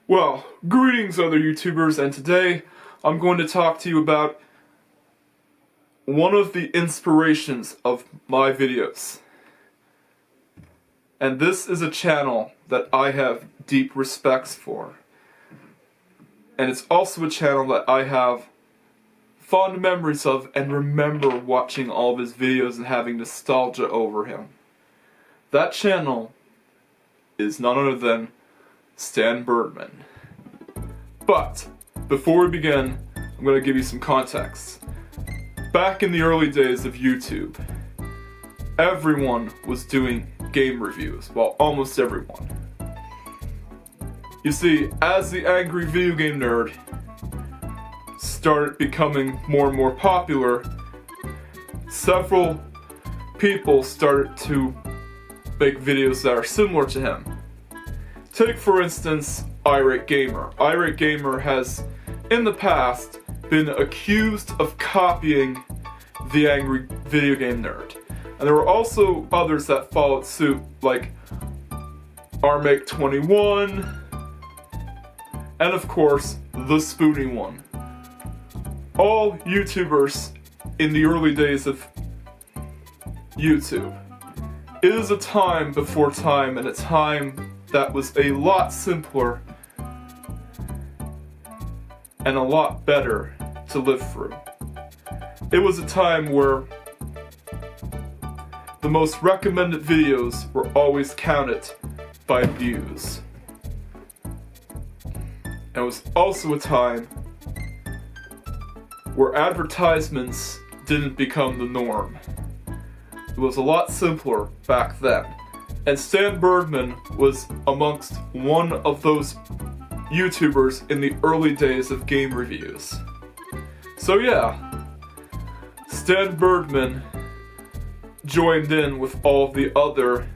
Well, greetings other YouTubers, and today I'm going to talk to you about one of the inspirations of my videos. And this is a channel that I have deep respects for. And it's also a channel that I have fond memories of and remember watching all of his videos and having nostalgia over him. That channel is none other than Stanburdman. But before we begin, I'm going to give you some context. Back in the early days of YouTube, everyone was doing game reviews. Well, almost everyone. You see, as the angry video game nerd started becoming more and more popular, several people started to make videos that are similar to him. Take, for instance, Irate Gamer. Irate Gamer has, in the past, been accused of copying the angry video game nerd. And there were also others that followed suit, like Armake21, and of course, the Spoony One. All YouTubers in the early days of YouTube. It is a time before time, and a time that was a lot simpler and a lot better to live through. It was a time where the most recommended videos were always counted by views. And it was also a time where advertisements didn't become the norm. It was a lot simpler back then. And Stanburdman was amongst one of those YouTubers in the early days of game reviews. So yeah, Stanburdman joined in with all of the other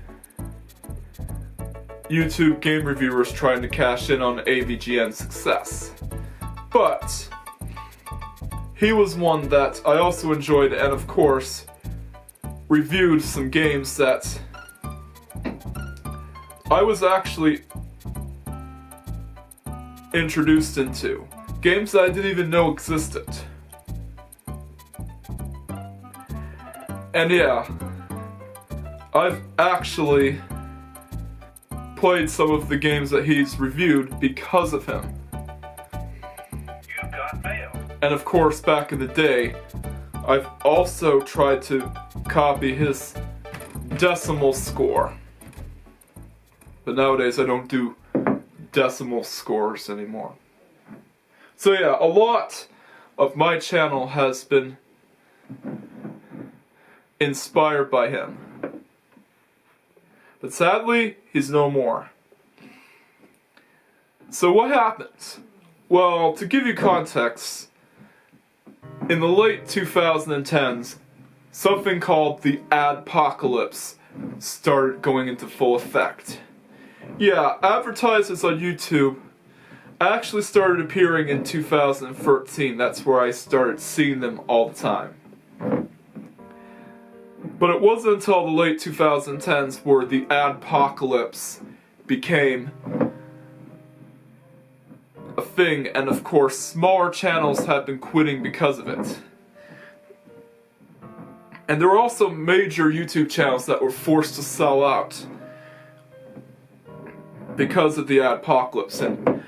YouTube game reviewers trying to cash in on AVGN's success. But he was one that I also enjoyed, and of course reviewed some games that I was actually introduced into. Games that I didn't even know existed. And yeah, I've actually played some of the games that he's reviewed because of him. You got mail. And of course, back in the day, I've also tried to copy his decimal score. But nowadays I don't do decimal scores anymore. So yeah, a lot of my channel has been inspired by him. But sadly, he's no more. So what happened? Well, to give you context, in the late 2010s, something called the adpocalypse started going into full effect. Yeah, advertisements on YouTube actually started appearing in 2013. That's where I started seeing them all the time. But it wasn't until the late 2010s where the adpocalypse became a thing, and of course smaller channels have been quitting because of it. And there were also major YouTube channels that were forced to sell out because of the adpocalypse. And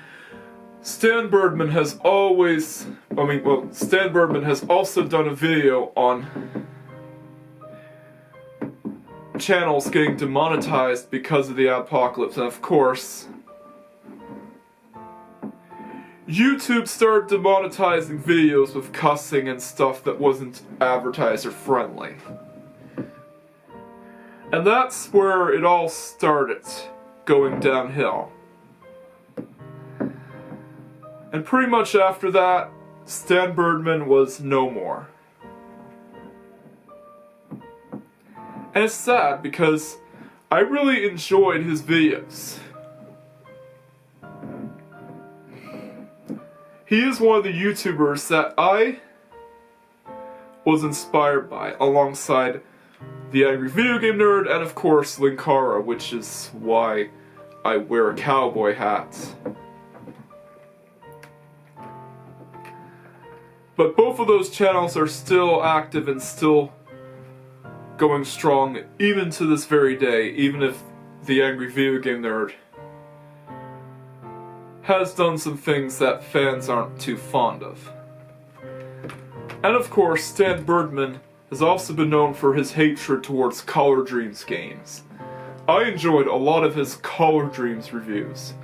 Stanburdman has Stanburdman has also done a video on channels getting demonetized because of the adpocalypse. And of course, YouTube started demonetizing videos with cussing and stuff that wasn't advertiser friendly. And that's where it all started going downhill. And pretty much after that, Stanburdman was no more. And it's sad because I really enjoyed his videos. He is one of the YouTubers that I was inspired by, alongside the Angry Video Game Nerd and of course Linkara, which is why I wear a cowboy hat. But both of those channels are still active and still going strong even to this very day, even if the Angry Video Game Nerd has done some things that fans aren't too fond of. And of course, Stanburdman has also been known for his hatred towards Color Dreams games. I enjoyed a lot of his Color Dreams reviews.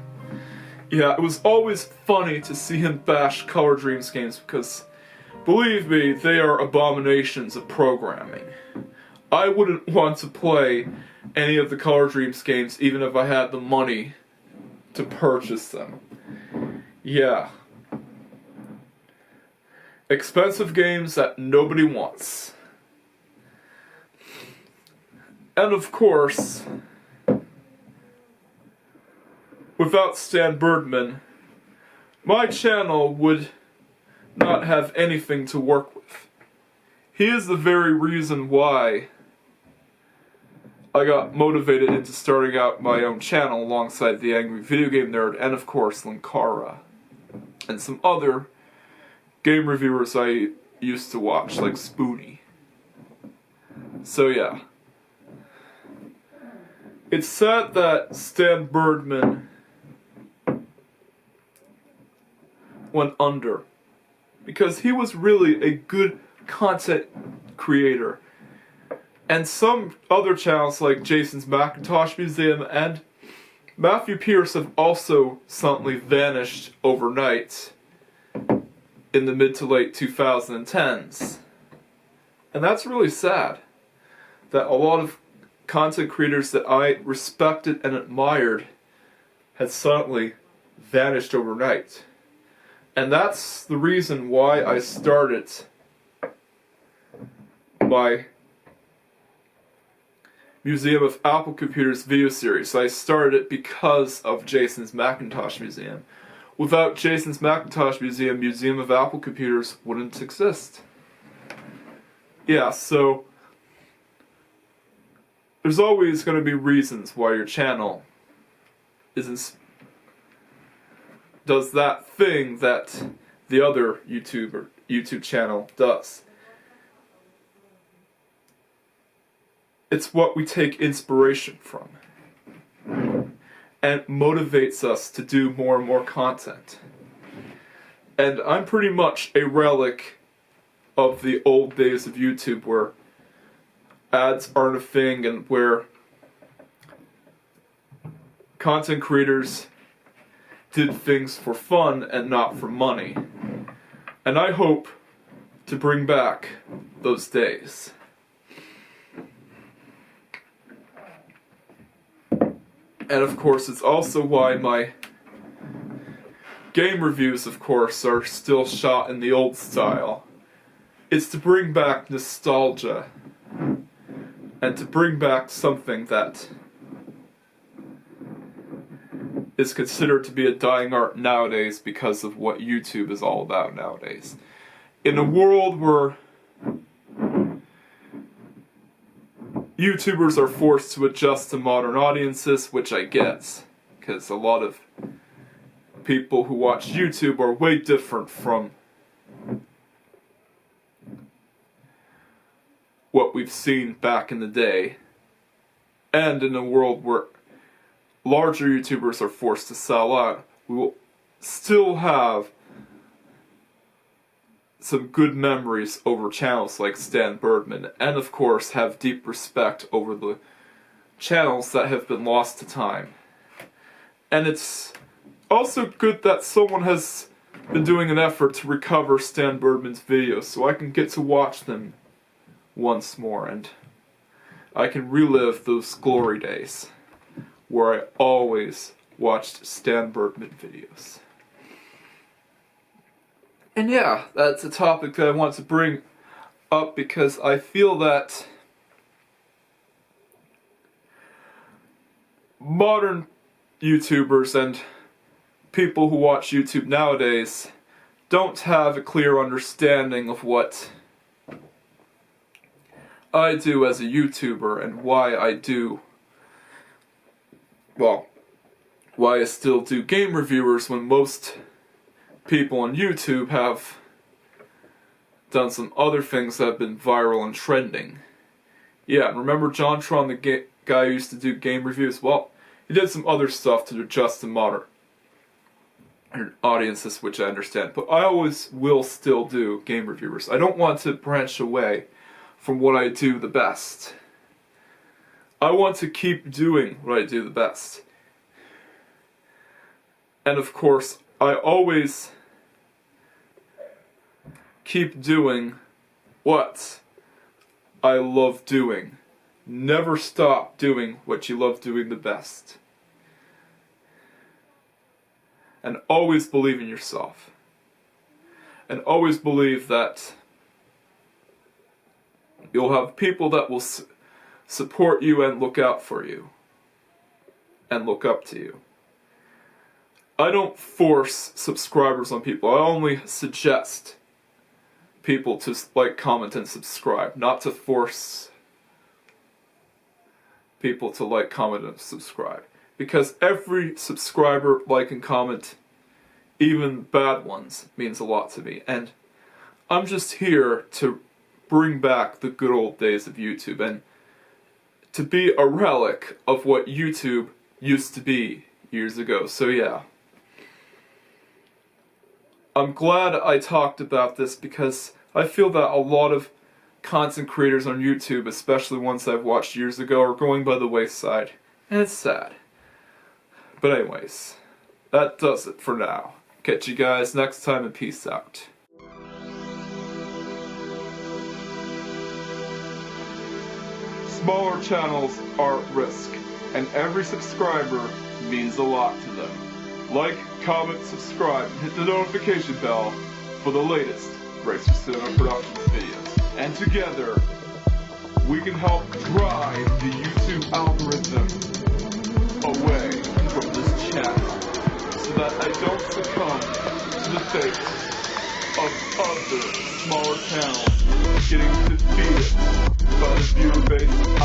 Yeah, it was always funny to see him bash Color Dreams games because, believe me, they are abominations of programming. I wouldn't want to play any of the Color Dreams games even if I had the money to purchase them. Yeah. Expensive games that nobody wants. And of course, without Stanburdman, my channel would not have anything to work with. He is the very reason why I got motivated into starting out my own channel alongside the Angry Video Game Nerd and of course Linkara and some other game reviewers I used to watch like Spoony. So yeah. It's sad that Stanburdman went under because he was really a good content creator. And some other channels like Jason's Macintosh Museum and Matthew Pierce have also suddenly vanished overnight in the mid to late 2010s. And that's really sad that a lot of content creators that I respected and admired had suddenly vanished overnight. And that's the reason why I started my Museum of Apple Computers video series. I started it because of Jason's Macintosh Museum. Without Jason's Macintosh Museum, Museum of Apple Computers wouldn't exist. Yeah, so there's always going to be reasons why your channel does that thing that the other YouTube channel does. It's what we take inspiration from. And it motivates us to do more and more content. And I'm pretty much a relic of the old days of YouTube where ads aren't a thing and where content creators did things for fun and not for money. And I hope to bring back those days. And of course, it's also why my game reviews, of course, are still shot in the old style. It's to bring back nostalgia. And to bring back something that is considered to be a dying art nowadays because of what YouTube is all about nowadays. In a world where YouTubers are forced to adjust to modern audiences, which I get, because a lot of people who watch YouTube are way different from what we've seen back in the day, and in a world where larger YouTubers are forced to sell out, we will still have some good memories over channels like Stanburdman, and of course have deep respect over the channels that have been lost to time. And it's also good that someone has been doing an effort to recover Stanburdman's videos so I can get to watch them once more and I can relive those glory days where I always watched Stanburdman videos. And yeah, that's a topic that I want to bring up because I feel that modern YouTubers and people who watch YouTube nowadays don't have a clear understanding of what I do as a YouTuber and why I do, well, why I still do game reviewers when most people on YouTube have done some other things that have been viral and trending. Yeah, remember John Tron, the guy who used to do game reviews? Well, he did some other stuff to adjust to modern audiences, which I understand. But I always will still do game reviewers. I don't want to branch away from what I do the best. I want to keep doing what I do the best. And of course, I always keep doing what I love doing. Never stop doing what you love doing the best. And always believe in yourself. And always believe that you'll have people that will support you and look out for you. And look up to you. I don't force subscribers on people. I only suggest people to like, comment, and subscribe. Not to force people to like, comment, and subscribe. Because every subscriber, like, and comment, even bad ones, means a lot to me. And I'm just here to bring back the good old days of YouTube and to be a relic of what YouTube used to be years ago. So yeah. I'm glad I talked about this because I feel that a lot of content creators on YouTube, especially ones I've watched years ago, are going by the wayside. And it's sad. But anyways, that does it for now. Catch you guys next time and peace out. Smaller channels are at risk, and every subscriber means a lot to them. Like, comment, subscribe, and hit the notification bell for the latest Racer Cinema Productions videos. And together, we can help drive the YouTube algorithm away from this channel so that I don't succumb to the fate of other smaller channels getting defeated by the viewer base